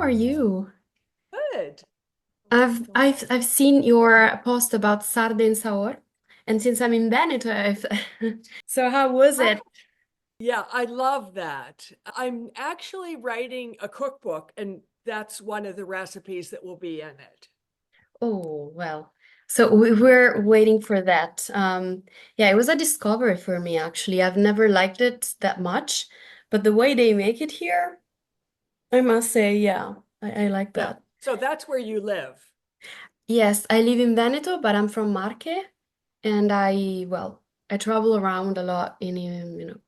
are you? Good. I've seen your post about sarde in saor, and since I'm in Veneto, so how was Oh, it? yeah, I love that. I'm actually writing a cookbook, and that's one of the recipes that will be in it. Oh, well. So we're waiting for that. Yeah, it was a discovery for me actually. I've never liked it that much, but the way they make it here, I must say, yeah, I like Yeah. that. So that's where you live. Yes, I live in Veneto, but I'm from Marche, and I travel around a lot in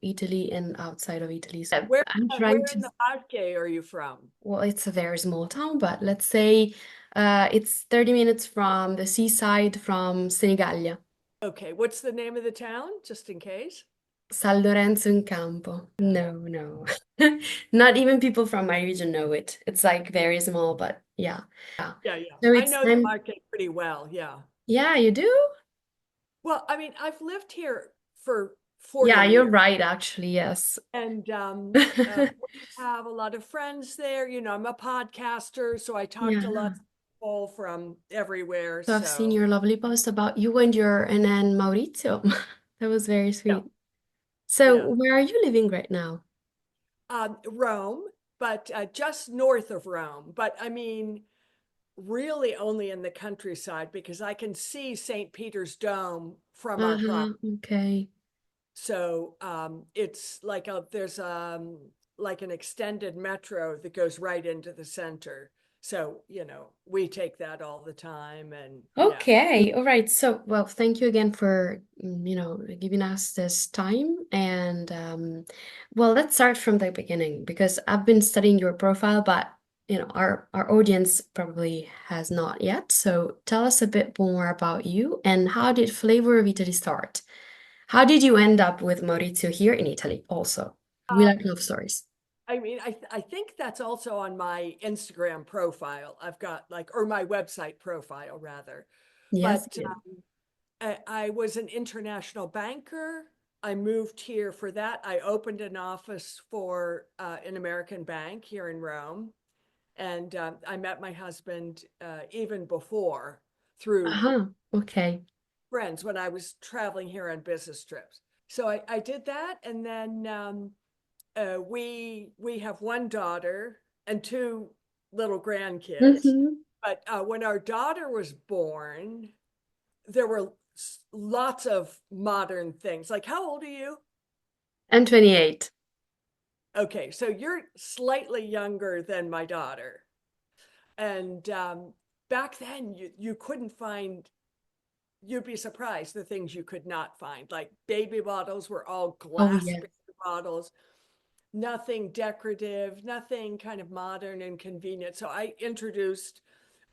Italy and outside of Italy. So Where I'm trying where to, in the Marche are you from? well, it's a very small town, but let's say it's 30 minutes from the seaside from Senigallia, Okay, what's the name of the town, just in case? San Lorenzo in Campo. No, no. Not even people from my region know it. It's like very small, but yeah. Yeah. Yeah, yeah. So I it's know the I'm Marche pretty well, yeah. yeah, you do? Well, I mean, I've lived here for 40 Yeah, you're years. right, actually, yes. And we have a lot of friends there. I'm a podcaster, so I talk to Yeah. lots of people from everywhere. So I've seen So your lovely post about you and your and then Maurizio. That was very yeah, sweet. So yeah. where are you living right now? Rome, but just north of Rome. But I mean, really only in the countryside because I can see St. Peter's Dome from our Uh-huh, property. okay. So it's like there's like an extended metro that goes right into the center. So, we take that all the time and yeah. Okay, all right. So, well, thank you again for, giving us this time. And well, let's start from the beginning because I've been studying your profile, but our audience probably has not yet. So tell us a bit more about you and how did Flavor of Italy start? How did you end up with Maurizio here in Italy also? We like Um, love stories. I mean, I think that's also on my Instagram profile. I've got or my website profile rather. Yes, But yeah. I was an international banker. I moved here for that. I opened an office for an American bank here in Rome. And I met my husband even before through Uh-huh. Okay. friends when I was traveling here on business trips. So I did that, and then we have one daughter and two little grandkids. Mm-hmm. But when our daughter was born, there were lots of modern things. Like, how old are you? And 28. Okay, so you're slightly younger than my daughter. And back then, you couldn't find, you'd be surprised the things you could not find. Like baby bottles were all Oh, glass yes. baby bottles, nothing decorative, nothing kind of modern and convenient. So I introduced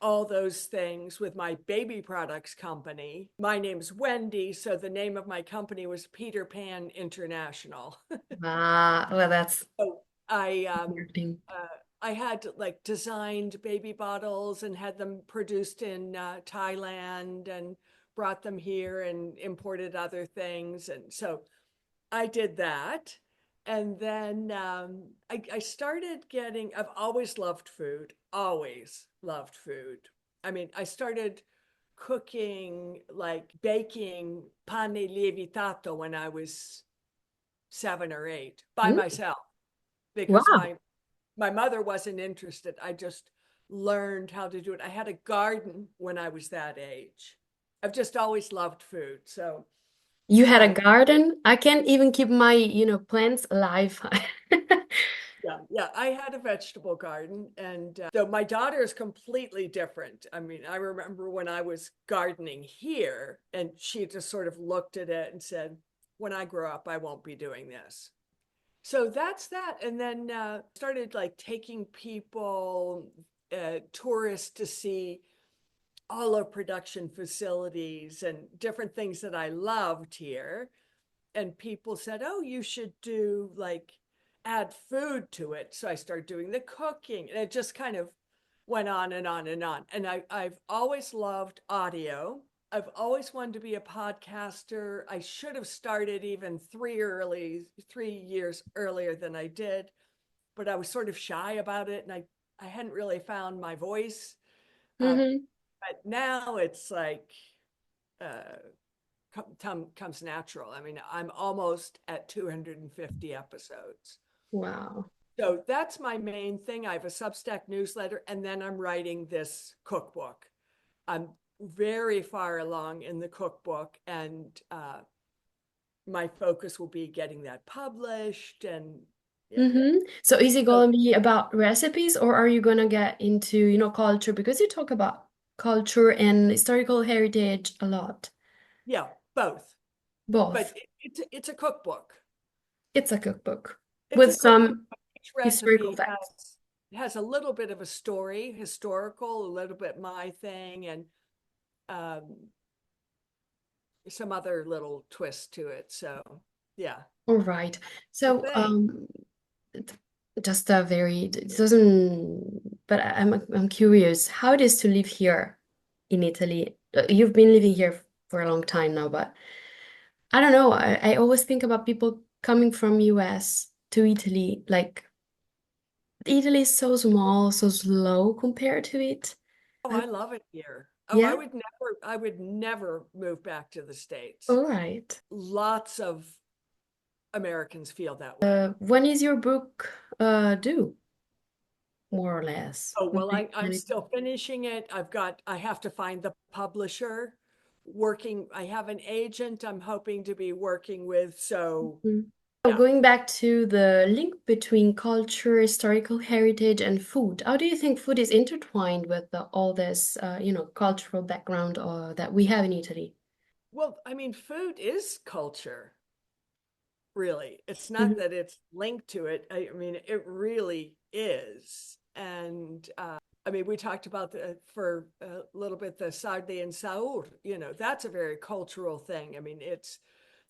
all those things with my baby products company. My name's Wendy, so the name of my company was Peter Pan International. Ah, well, that's So I marketing. I had like designed baby bottles and had them produced in Thailand and brought them here and imported other things. And so I did that. And then I started getting, I've always loved food. I mean, I started cooking, like baking pane lievitato when I was 7 or 8 by Mm, myself because wow. my mother wasn't interested. I just learned how to do it. I had a garden when I was that age. I've just always loved food. So, You had a uh, garden? I can't even keep my, plants alive. yeah, yeah, I had a vegetable garden. And though my daughter is completely different. I mean, I remember when I was gardening here and she just sort of looked at it and said, when I grow up, I won't be doing this. So that's that. And then started like taking people, tourists to see all our production facilities and different things that I loved here. And people said, oh, you should do like add food to it. So I started doing the cooking and it just kind of went on and on and on. And I've always loved audio. I've always wanted to be a podcaster. I should have started even 3 years earlier than I did, but I was sort of shy about it. And I I hadn't really found my voice. Uh, Mm-hmm. but now it's like uh, comes natural. I mean, I'm almost at 250 episodes. Wow. So that's my main thing. I have a Substack newsletter, and then I'm writing this cookbook. I'm very far along in the cookbook, and my focus will be getting that published. And yeah, Mm-hmm. So is it so gonna be about recipes or are you gonna get into, culture? Because you talk about culture and historical heritage a lot. yeah, both. But Both. it's a cookbook. It's a cookbook It's with a cookbook. some Each historical recipe facts. has a little bit of a story, historical, a little bit my thing, and um, some other little twist to it. So yeah, All right. the So, thing. just a very, it doesn't, but I'm curious how it is to live here in Italy. You've been living here for a long time now, but I don't know. I always think about people coming from US to Italy. Like Italy is so small, so slow compared to it. Oh, I, I love it here. Oh, yeah. I would never move back to the States. All right. Lots of Americans feel that way. When is your book due, more or less? Oh, well, I'm still finishing it. I have to find the publisher working. I have an agent I'm hoping to be working with. So Mhm. So yeah. going back to the link between culture, historical heritage, and food, how do you think food is intertwined with all this, cultural background that we have in Italy? Well, I mean, food is culture, really. It's not Mhm. that it's linked to it. I mean, it really is. And I mean, we talked about for a little bit the sarde and saur. That's a very cultural thing. I mean, it's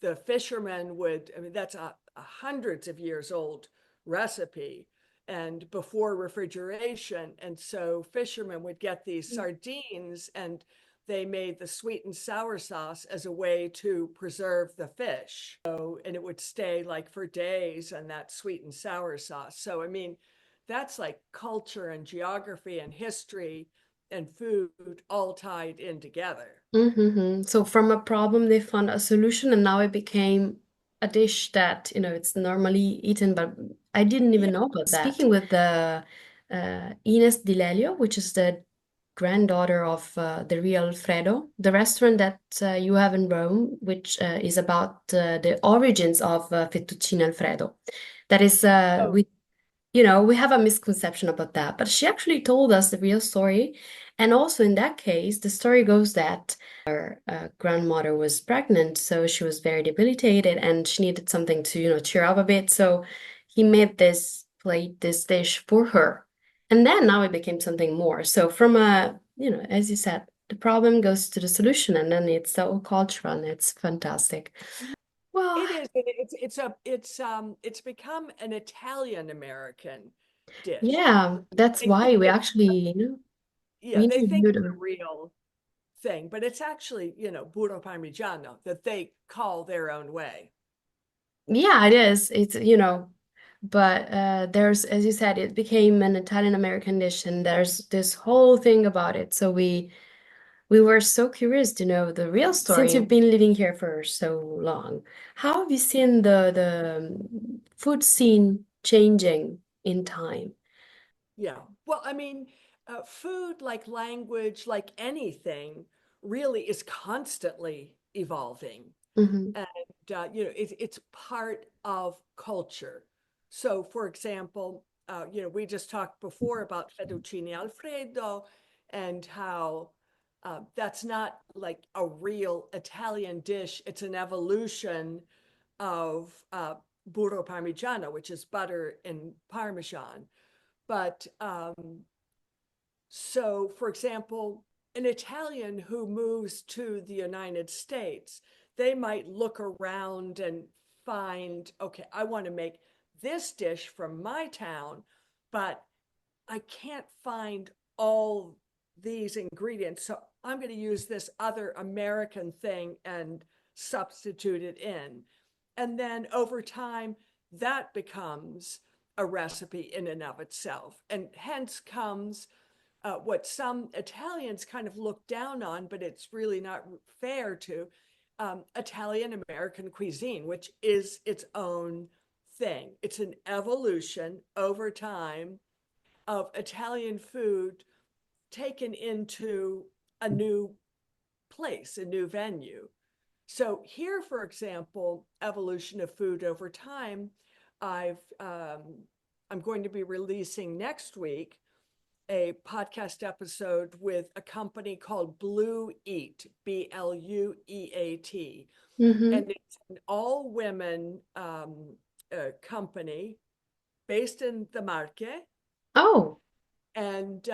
the fishermen would. I mean, that's a hundreds of years old recipe, and before refrigeration. And so fishermen would get these sardines, and they made the sweet and sour sauce as a way to preserve the fish. So, and it would stay like for days on that sweet and sour sauce. So, I mean, that's like culture and geography and history and food all tied in together. Mm-hmm. So from a problem, they found a solution, and now it became a dish that, it's normally eaten, but I didn't Yeah. even know about that. Speaking with the Ines Di Lelio, which is the granddaughter of the real Alfredo, the restaurant that you have in Rome, which is about the origins of fettuccine Alfredo. That is, So, we have a misconception about that, but she actually told us the real story. And also in that case, the story goes that her grandmother was pregnant, so she was very debilitated and she needed something to, cheer up a bit. So he made this plate, this dish for her. And then now it became something more. So from as you said, the problem goes to the solution, and then it's so cultural and it's fantastic. Well, it is. It's become an Italian American dish. yeah, that's They think why we it's actually, yeah, we they think interviewed it's a her. real thing, but it's actually, burro parmigiano that they call their own way. Yeah, it is. It's, but there's, as you said, it became an Italian American dish, and there's this whole thing about it. So we were so curious to know the real story. Since you've been living here for so long, how have you seen the food scene changing in time? Yeah. Well, I mean, food, like language, like anything, really is constantly evolving. Hmm. And, it's part of culture. So, for example, we just talked before about fettuccine Alfredo and how that's not like a real Italian dish. It's an evolution of burro parmigiano, which is butter and parmesan. But so, for example, an Italian who moves to the United States, they might look around and find, okay, I want to make this dish from my town, but I can't find all these ingredients. So I'm going to use this other American thing and substitute it in. And then over time, that becomes a recipe in and of itself. And hence comes what some Italians kind of look down on, but it's really not fair to Italian American cuisine, which is its own thing. It's an evolution over time of Italian food taken into a new place, a new venue. So here, for example, evolution of food over time, I'm going to be releasing next week a podcast episode with a company called Blue Eat, Blueat, Mm-hmm. and it's an all-women company based in the Marche, Oh. and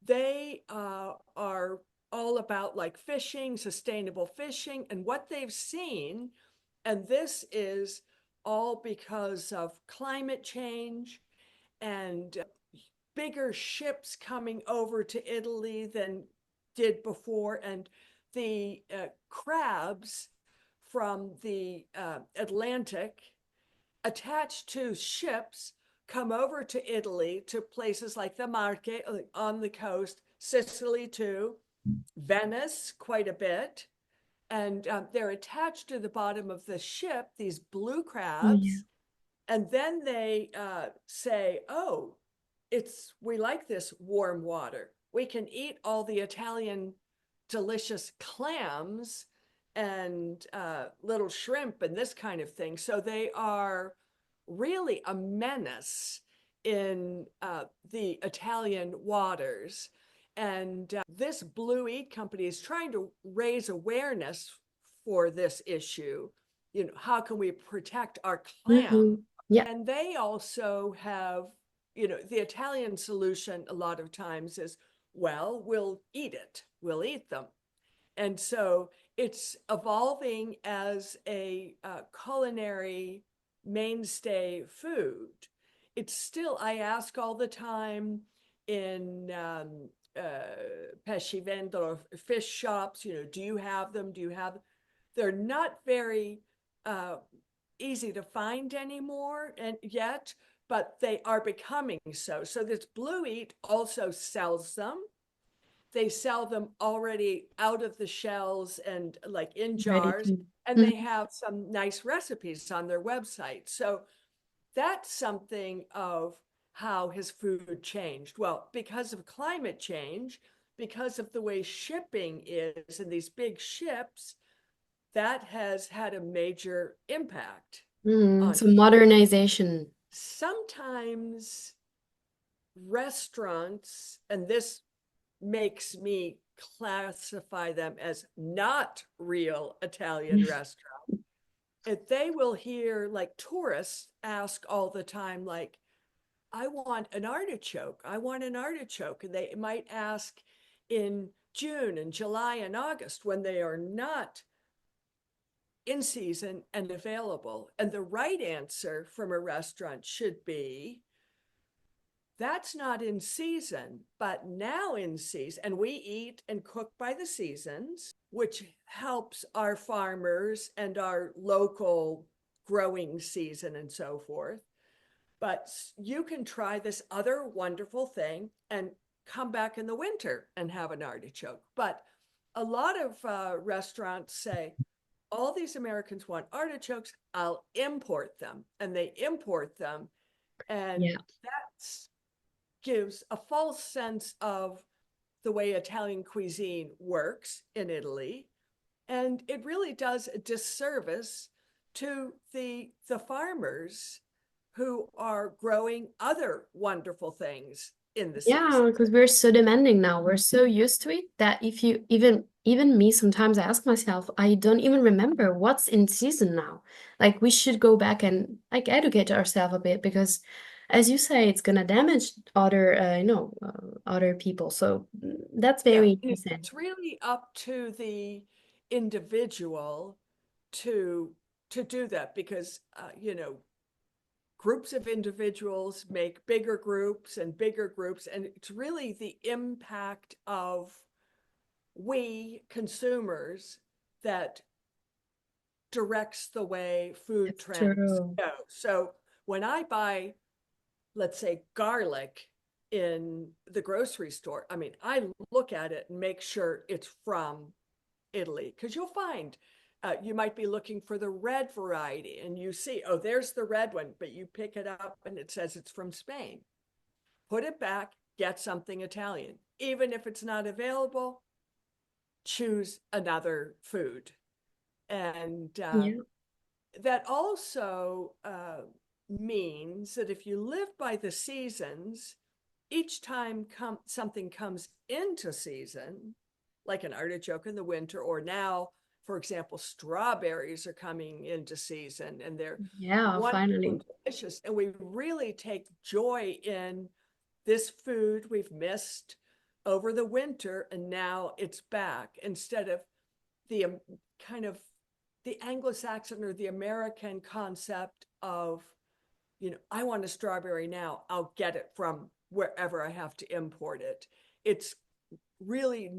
they are all about like fishing, sustainable fishing, and what they've seen. And this is all because of climate change and bigger ships coming over to Italy than did before, and the crabs from the Atlantic attached to ships come over to Italy, to places like the Marche on the coast, Sicily too, Venice quite a bit. And they're attached to the bottom of the ship, these blue Oh, yeah. crabs. And then they say, oh, we like this warm water. We can eat all the Italian delicious clams and little shrimp and this kind of thing. So they are really a menace in the Italian waters. And this Blue Eat company is trying to raise awareness for this issue. You know, how can we protect our Mm-hmm. clam? Yeah. And they also have, you know, the Italian solution a lot of times is, well, we'll eat it, we'll eat them. And so it's evolving as a culinary mainstay food. It's still, I ask all the time in pesci or fish shops, you know, do you have them? Do you have? They're not very uh, easy to find anymore and yet, but they are becoming so. So this Blue Eat also sells them. They sell them already out of the shells and like in Ready jars, to. and they Mhm. have some nice recipes on their website. So that's something of how his food changed. Well, because of climate change, because of the way shipping is and these big ships, that has had a major impact Mhm. on So modernization. sometimes restaurants, and this makes me classify them as not real Italian restaurants. If they will hear like tourists ask all the time, like, I want an artichoke, I want an artichoke. And they might ask in June and July and August when they are not in season and available. And the right answer from a restaurant should be, that's not in season, but now in season. And we eat and cook by the seasons, which helps our farmers and our local growing season and so forth. But you can try this other wonderful thing and come back in the winter and have an artichoke. But a lot of restaurants say, all these Americans want artichokes, I'll import them. And they import them. And Yeah. that's gives a false sense of the way Italian cuisine works in Italy. And it really does a disservice to the farmers who are growing other wonderful things in the Yeah, season. because we're so demanding now. We're so used to it that if you even me, sometimes I ask myself, I don't even remember what's in season now. Like we should go back and like educate ourselves a bit because as you say, it's gonna damage other other people. So that's Yeah, very and interesting. it's really up to the individual to to do that because you know, groups of individuals make bigger groups, and it's really the impact of we consumers that directs the way food It's trends true. go. So when I buy let's say, garlic in the grocery store, I mean, I look at it and make sure it's from Italy, because you'll find you might be looking for the red variety and you see, oh, there's the red one, but you pick it up and it says it's from Spain. Put it back, get something Italian. Even if it's not available, choose another food. And Yeah. that also means that if you live by the seasons, each time something comes into season, like an artichoke in the winter, or now, for example, strawberries are coming into season and they're Yeah, wonderful finally. and delicious. And we really take joy in this food we've missed over the winter, and now it's back instead of the kind of the Anglo-Saxon or the American concept of, I want a strawberry now, I'll get it from wherever I have to import it. It's really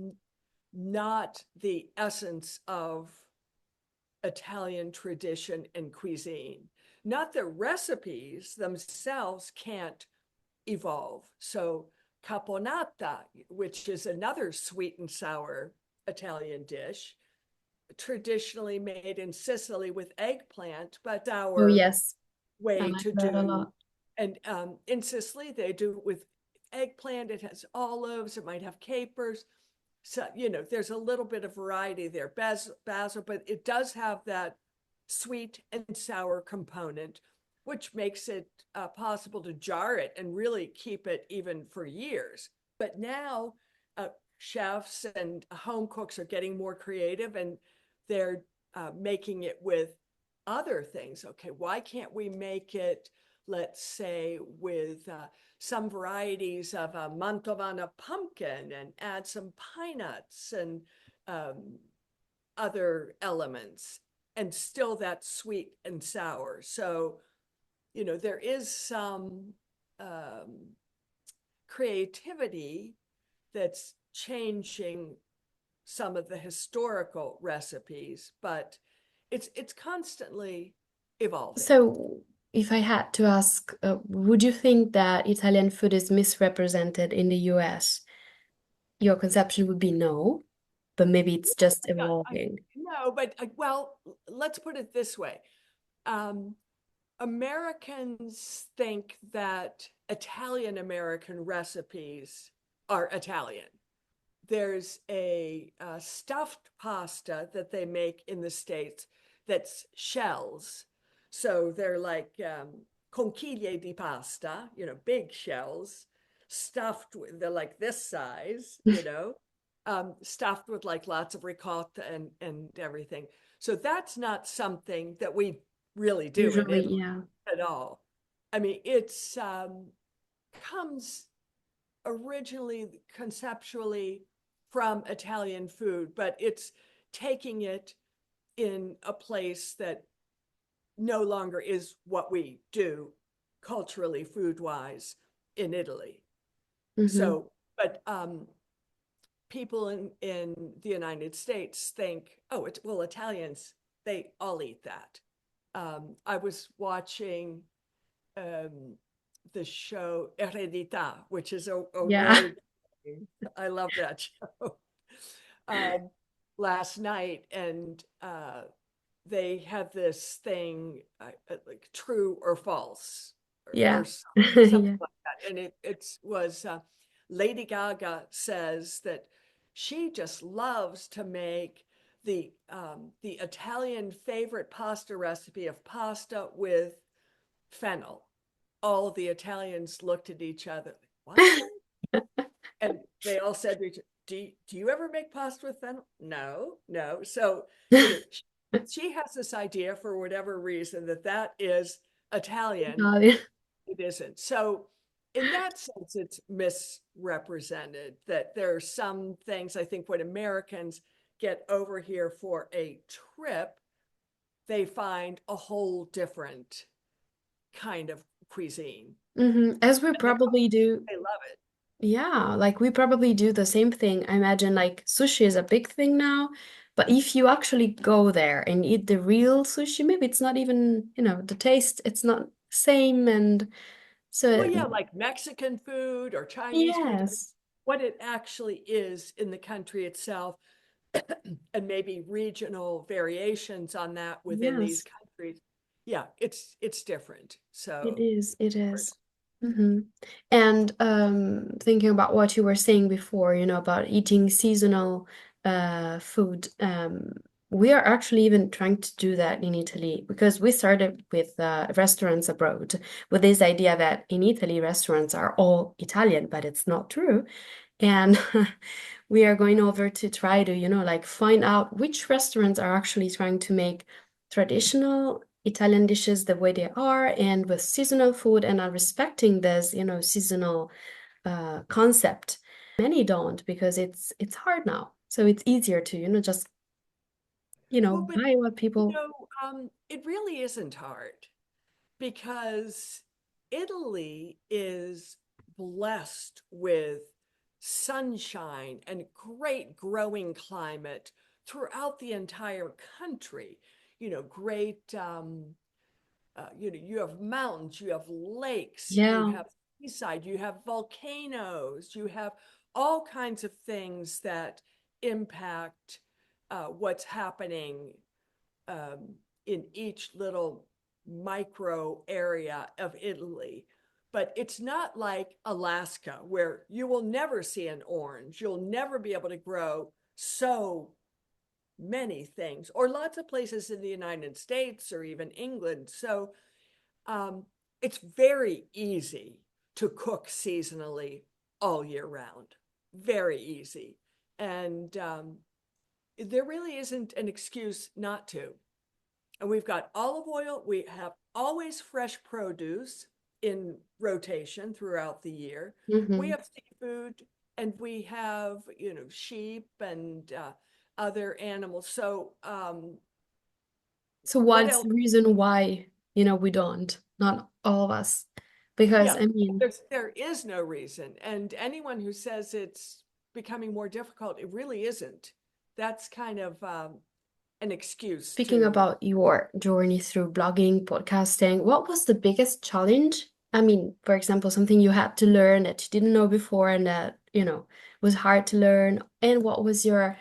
not the essence of Italian tradition and cuisine. Not that recipes themselves can't evolve. So caponata, which is another sweet and sour Italian dish, traditionally made in Sicily with eggplant, but Oh, our yes. I way like to that a do, lot. and in Sicily, they do it with eggplant. It has olives, it might have capers. So, there's a little bit of variety there, basil, but it does have that sweet and sour component, which makes it possible to jar it and really keep it even for years. But now chefs and home cooks are getting more creative and they're making it with other things. Okay, why can't we make it, let's say, with some varieties of a mantovana pumpkin and add some pine nuts and um, other elements, and still that sweet and sour. So, there is some um, creativity that's changing some of the historical recipes, but it's constantly evolving. So, if I had to ask, would you think that Italian food is misrepresented in the US? Your conception would be no, but maybe it's just evolving. No, but well, let's put it this way. Um, Americans think that Italian American recipes are Italian. There's a stuffed pasta that they make in the States that's shells. So they're like conchiglie di pasta, big shells, stuffed with, they're like this size, stuffed with like lots of ricotta and everything. So that's not something that we really do in Usually, Italy yeah. at all. I mean, it's comes originally conceptually from Italian food, but it's taking it in a place that no longer is what we do culturally, food wise in Italy. Hmm. So, but people in the United States think, oh, well, Italians, they all eat that. I was watching um, the show Heredità, which is a Yeah. road. I love that show. Um, Last night, and they have this thing like true or false, or Yeah. something Yeah. like that. And it was Lady Gaga says that she just loves to make the Italian favorite pasta recipe of pasta with fennel. All the Italians looked at each other, what? And they all said to each other, do you ever make pasta with fennel? No, no. So, she has this idea for whatever reason that is Italian. Italian. It isn't. So, in that sense, it's misrepresented that there are some things I think when Americans get over here for a trip, they find a whole different kind of cuisine. As we And probably do. they love it. Yeah, like we probably do the same thing. I imagine like sushi is a big thing now, but if you actually go there and eat the real sushi, maybe it's not even, the taste, it's not same. And So, Well, yeah, like Mexican food or Chinese food, yes, what it actually is in the country itself, and maybe regional variations on that within these yes. countries. Yeah, it's different. It So, is, it of course. is. Hmm. And thinking about what you were saying before, about eating seasonal food, we are actually even trying to do that in Italy because we started with restaurants abroad with this idea that in Italy restaurants are all Italian, but it's not true. And we are going over to try to, like find out which restaurants are actually trying to make traditional Italian dishes the way they are and with seasonal food and are respecting this, seasonal concept. Many don't because it's hard now. So it's easier to, just, Well, but buy what people. it really isn't hard because Italy is blessed with sunshine and great growing climate throughout the entire country. Great you have mountains, you have lakes, you Yeah. have seaside, you have volcanoes, you have all kinds of things that impact what's happening um, in each little micro area of Italy. But it's not like Alaska, where you will never see an orange. You'll never be able to grow so many things, or lots of places in the United States or even England. So um, it's very easy to cook seasonally all year round. Very easy. And there really isn't an excuse not to. And we've got olive oil. We have always fresh produce in rotation throughout the year. We Hmm. have seafood and we have, sheep and other animals. So, So what what's else? the reason why, we don't? Not all of us. Because Yeah, I mean, there is no reason. And anyone who says it's becoming more difficult, it really isn't. That's kind of an excuse speaking to, about your journey through blogging, podcasting, what was the biggest challenge? I mean, for example, something you had to learn that you didn't know before and that, was hard to learn. And what was your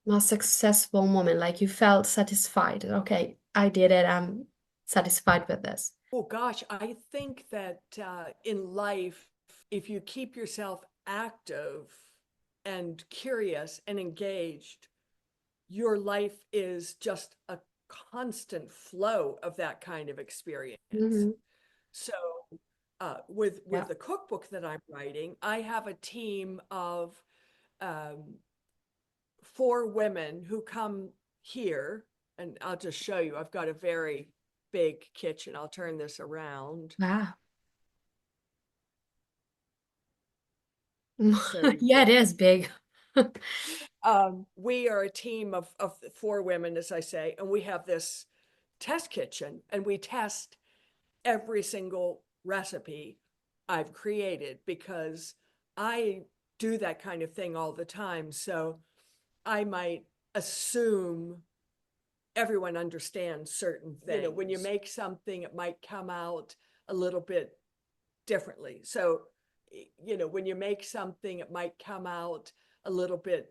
most successful moment? Like you felt satisfied. Okay, I did it. I'm satisfied with this. well, gosh, I think that in life, if you keep yourself active and curious and engaged, your life is just a constant flow of that kind of experience. Hmm. So, with Yeah. the cookbook that I'm writing, I have a team of um, 4 women who come here, and I'll just show you. I've got a very big kitchen. I'll turn this around Wow. so you Yeah, it is big. we are a team of 4 women, as I say, and we have this test kitchen, and we test every single recipe I've created because I do that kind of thing all the time. So I might assume everyone understands certain things. When you make something, it might come out a little bit differently. So, when you make something, it might come out a little bit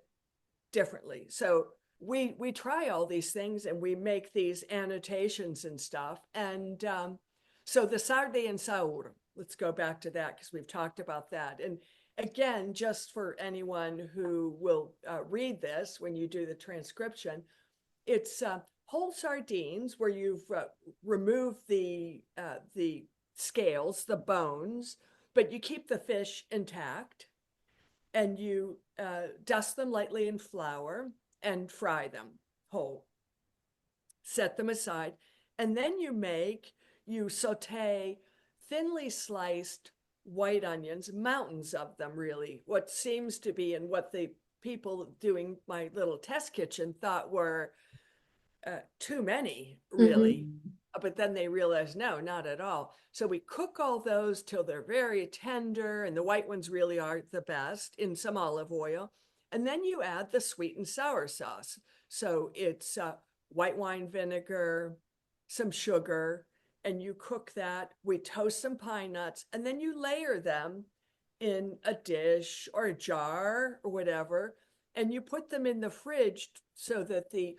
differently. So we try all these things and we make these annotations and stuff. And so the sarde and saur, let's go back to that because we've talked about that. And again, just for anyone who will read this when you do the transcription, it's whole sardines where you've removed the scales, the bones, but you keep the fish intact and you dust them lightly in flour and fry them whole. Set them aside. And then you saute thinly sliced white onions, mountains of them, really. What seems to be, and what the people doing my little test kitchen thought were too many, really. Hmm. But then they realized, no, not at all. So we cook all those till they're very tender, and the white ones really are the best in some olive oil. And then you add the sweet and sour sauce. So it's white wine vinegar, some sugar, and you cook that. We toast some pine nuts, and then you layer them in a dish or a jar or whatever, and you put them in the fridge so that the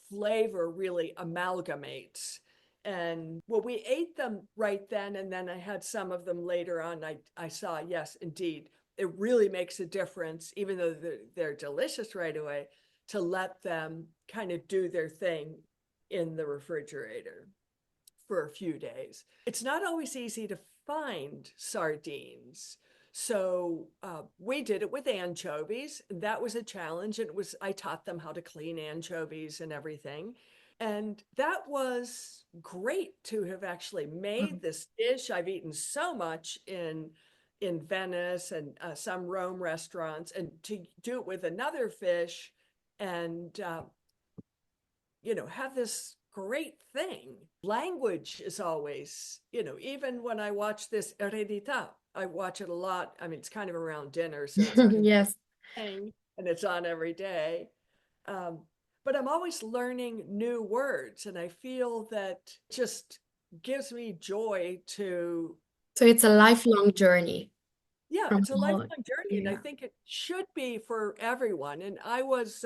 flavor really amalgamates. And well, we ate them right then, and then I had some of them later on. I saw, yes, indeed, it really makes a difference, even though they're delicious right away, to let them kind of do their thing in the refrigerator for a few days. It's not always easy to find sardines. So we did it with anchovies. That was a challenge. And it was, I taught them how to clean anchovies and everything. And that was great to have actually made this dish. I've eaten so much in Venice and some Rome restaurants, and to do it with another fish and have this great thing. Language is always, even when I watch this Heredità, I watch it a lot. I mean, it's kind of around dinner, so it's a Yes. thing, and it's on every day. Um, but I'm always learning new words, and I feel that just gives me joy to, So it's a lifelong journey yeah, from it's a all. lifelong journey, and I Yeah. think it should be for everyone. And I was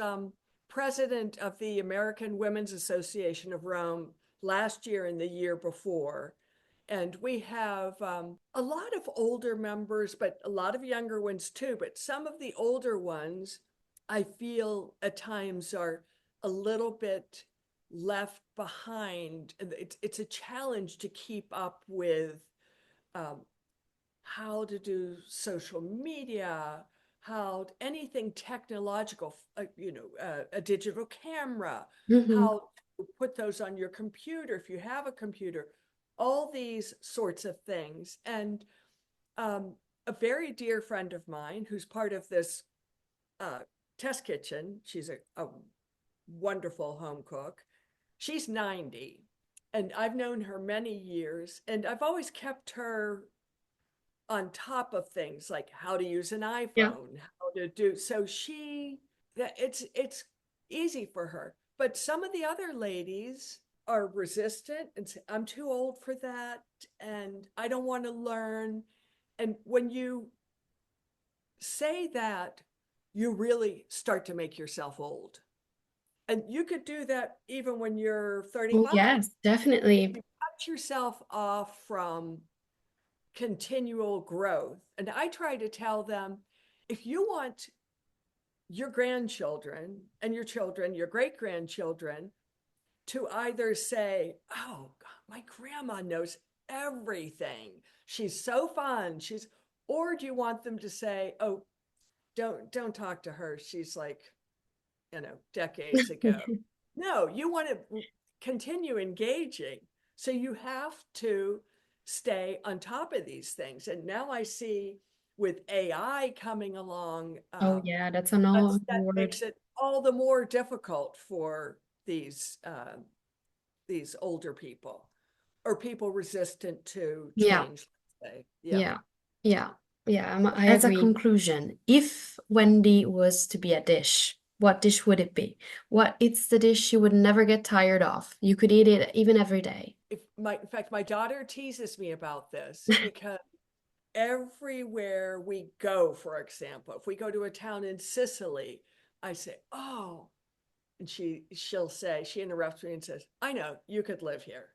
president of the American Women's Association of Rome last year and the year before. And we have a lot of older members, but a lot of younger ones too. But some of the older ones, I feel at times are a little bit left behind. It's a challenge to keep up with um, how to do social media, how anything technological, a digital camera, Hmm. how to put those on your computer if you have a computer, all these sorts of things. And a very dear friend of mine who's part of this uh, test kitchen, she's a wonderful home cook. She's 90, and I've known her many years, and I've always kept her on top of things like how to use an Yeah. iPhone, how to do. So it's easy for her. But some of the other ladies are resistant and say, I'm too old for that and I don't want to learn. And when you say that, you really start to make yourself old. And you could do that even when you're Oh, 35. yes, definitely. You cut yourself off from continual growth. And I try to tell them, if you want your grandchildren and your children, your great grandchildren, to either say, oh, my grandma knows everything. She's so fun. Or do you want them to say, oh, don't talk to her. She's like, decades ago. No, you want to continue engaging. So you have to stay on top of these things. And now I see with AI coming along, Oh, yeah, that's another that word. makes it all the more difficult for these older people or people resistant to Yeah. change, let's say. Yeah. Yeah, yeah, yeah. I As a agree. conclusion, if Wendy was to be a dish, what dish would it be? What it's the dish you would never get tired of. You could eat it even every day. In fact, my daughter teases me about this because everywhere we go, for example, if we go to a town in Sicily, I say, "Oh," and she interrupts me and says, "I know, you could live here."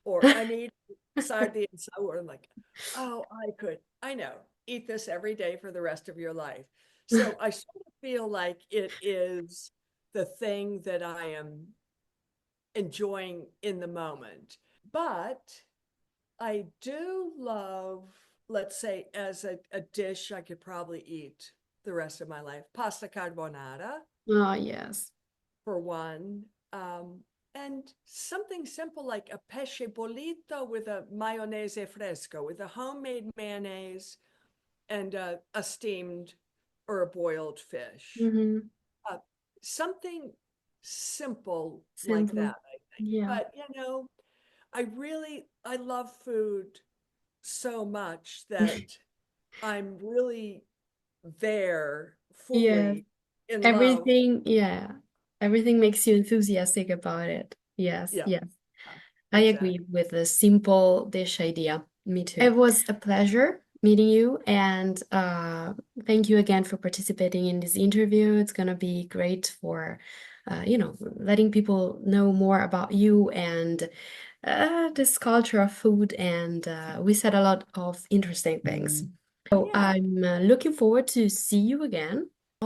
Or I'm eating sardines, or I'm like, "Oh, I know, eat this every day for the rest of your life." So I sort of feel like it is the thing that I am enjoying in the moment. But I do love, let's say, as a dish I could probably eat the rest of my life, pasta carbonara Oh, yes. for one. And something simple like a pesce bollito with a mayonnaise fresco, with a homemade mayonnaise and a steamed or a boiled fish. Hmm. Uh, Something simple like Simple. that, I think. Yeah. But, I love food so much that I'm really there Yes. fully in love. Everything, yeah. Everything makes you enthusiastic about it. Yes, Yeah. yes. I agree Exactly. with the simple dish idea. Me too. It was a pleasure meeting you, and thank you again for participating in this interview. It's gonna be great for, letting people know more about you and this culture of food. And we said a lot of interesting things. So Yeah. I'm looking forward to see you again.